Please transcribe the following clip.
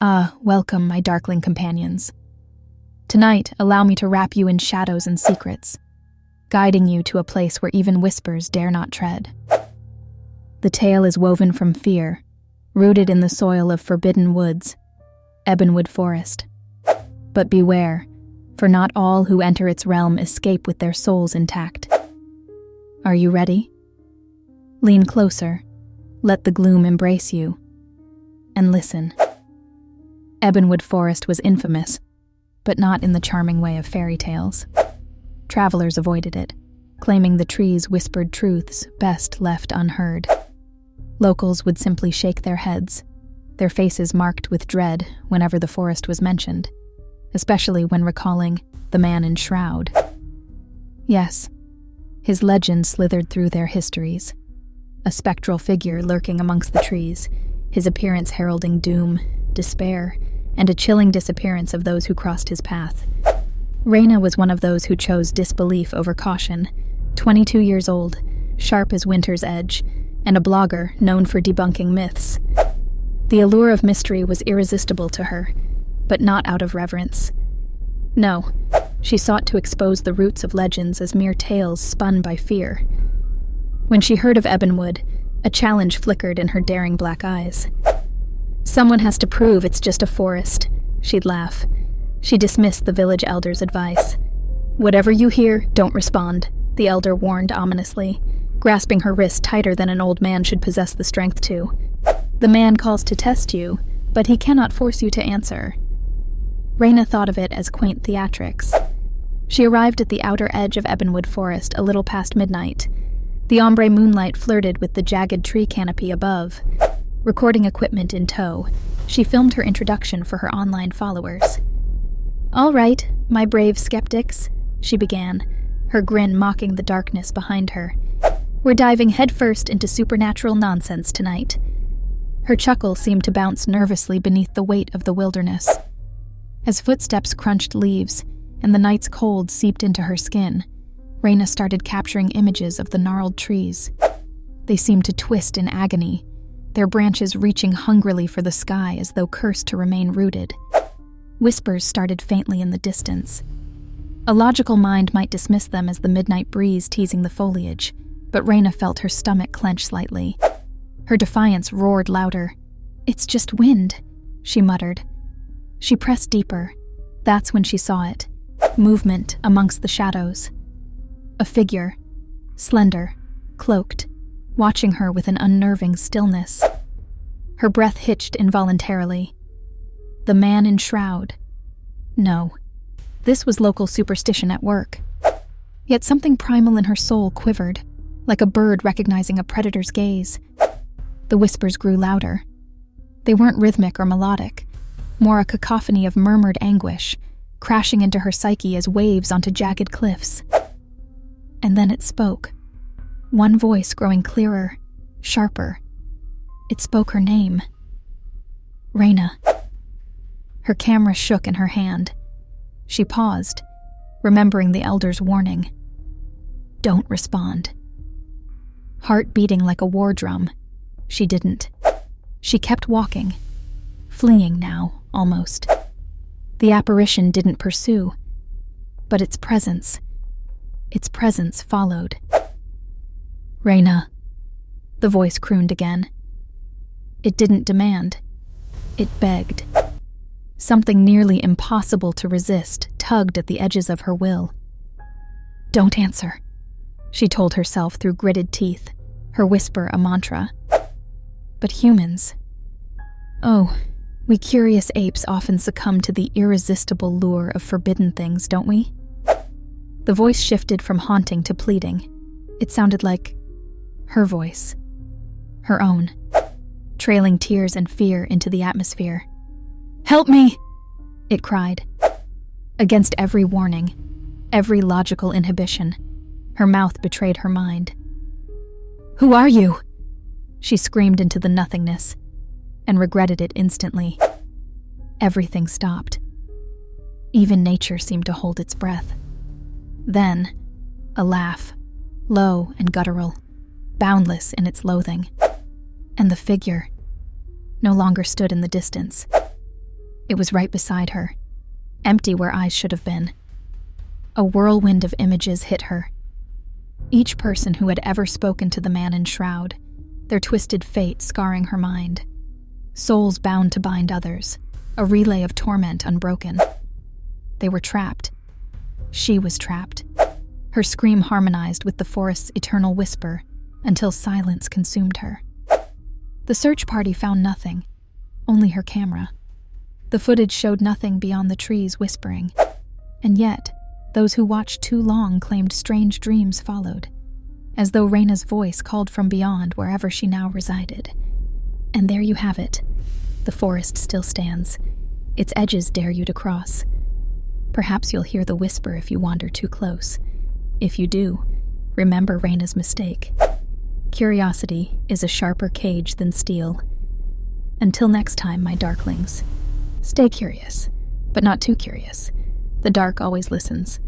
Welcome, my darkling companions. Tonight, allow me to wrap you in shadows and secrets, guiding you to a place where even whispers dare not tread. The tale is woven from fear, rooted in the soil of forbidden woods, Ebonwood Forest. But beware, for not all who enter its realm escape with their souls intact. Are you ready? Lean closer, let the gloom embrace you, and listen. Ebonwood Forest was infamous, but not in the charming way of fairy tales. Travelers avoided it, claiming the trees whispered truths best left unheard. Locals would simply shake their heads, their faces marked with dread whenever the forest was mentioned, especially when recalling the man in shroud. Yes, his legend slithered through their histories, a spectral figure lurking amongst the trees, his appearance heralding doom, despair, and a chilling disappearance of those who crossed his path. Raina was one of those who chose disbelief over caution, 22 years old, sharp as winter's edge, and a blogger known for debunking myths. The allure of mystery was irresistible to her, but not out of reverence. No, she sought to expose the roots of legends as mere tales spun by fear. When she heard of Ebonwood, a challenge flickered in her daring black eyes. Someone has to prove it's just a forest, she'd laugh. She dismissed the village elder's advice. Whatever you hear, don't respond, the elder warned ominously, grasping her wrist tighter than an old man should possess the strength to. The man calls to test you, but he cannot force you to answer. Raina thought of it as quaint theatrics. She arrived at the outer edge of Ebonwood Forest a little past midnight. The ombre moonlight flirted with the jagged tree canopy above. Recording equipment in tow, she filmed her introduction for her online followers. "All right, my brave skeptics," she began, her grin mocking the darkness behind her. "We're diving headfirst into supernatural nonsense tonight." Her chuckle seemed to bounce nervously beneath the weight of the wilderness. As footsteps crunched leaves and the night's cold seeped into her skin, Raina started capturing images of the gnarled trees. They seemed to twist in agony, their branches reaching hungrily for the sky as though cursed to remain rooted. Whispers started faintly in the distance. A logical mind might dismiss them as the midnight breeze teasing the foliage, but Raina felt her stomach clench slightly. Her defiance roared louder. "It's just wind," she muttered. She pressed deeper. That's when she saw it. Movement amongst the shadows. A figure, slender, cloaked, watching her with an unnerving stillness. Her breath hitched involuntarily. The man in shroud. No, this was local superstition at work. Yet something primal in her soul quivered, like a bird recognizing a predator's gaze. The whispers grew louder. They weren't rhythmic or melodic, more a cacophony of murmured anguish, crashing into her psyche as waves onto jagged cliffs. And then it spoke. One voice growing clearer, sharper. It spoke her name. Raina. Her camera shook in her hand. She paused, remembering the elder's warning. Don't respond. Heart beating like a war drum, she didn't. She kept walking, fleeing now, almost. The apparition didn't pursue, but its presence followed. "Raina," the voice crooned again. It didn't demand. It begged. Something nearly impossible to resist tugged at the edges of her will. "Don't answer," she told herself through gritted teeth, her whisper a mantra. But humans... Oh, we curious apes often succumb to the irresistible lure of forbidden things, don't we? The voice shifted from haunting to pleading. It sounded like her voice. Her own. Trailing tears and fear into the atmosphere. "Help me!" it cried. Against every warning, every logical inhibition, her mouth betrayed her mind. "Who are you?" She screamed into the nothingness, and regretted it instantly. Everything stopped. Even nature seemed to hold its breath. Then, a laugh, low and guttural, boundless in its loathing. And the figure no longer stood in the distance. It was right beside her, empty where eyes should have been. A whirlwind of images hit her. Each person who had ever spoken to the man in shroud, their twisted fate scarring her mind. Souls bound to bind others, a relay of torment unbroken. They were trapped. She was trapped. Her scream harmonized with the forest's eternal whisper until silence consumed her. The search party found nothing, only her camera. The footage showed nothing beyond the trees whispering, and yet those who watched too long claimed strange dreams followed, as though Raina's voice called from beyond wherever she now resided. And there you have it. The forest still stands. Its edges dare you to cross. Perhaps you'll hear the whisper if you wander too close. If you do, remember Raina's mistake. Curiosity is a sharper cage than steel. Until next time, my darklings, stay curious, but not too curious. The dark always listens.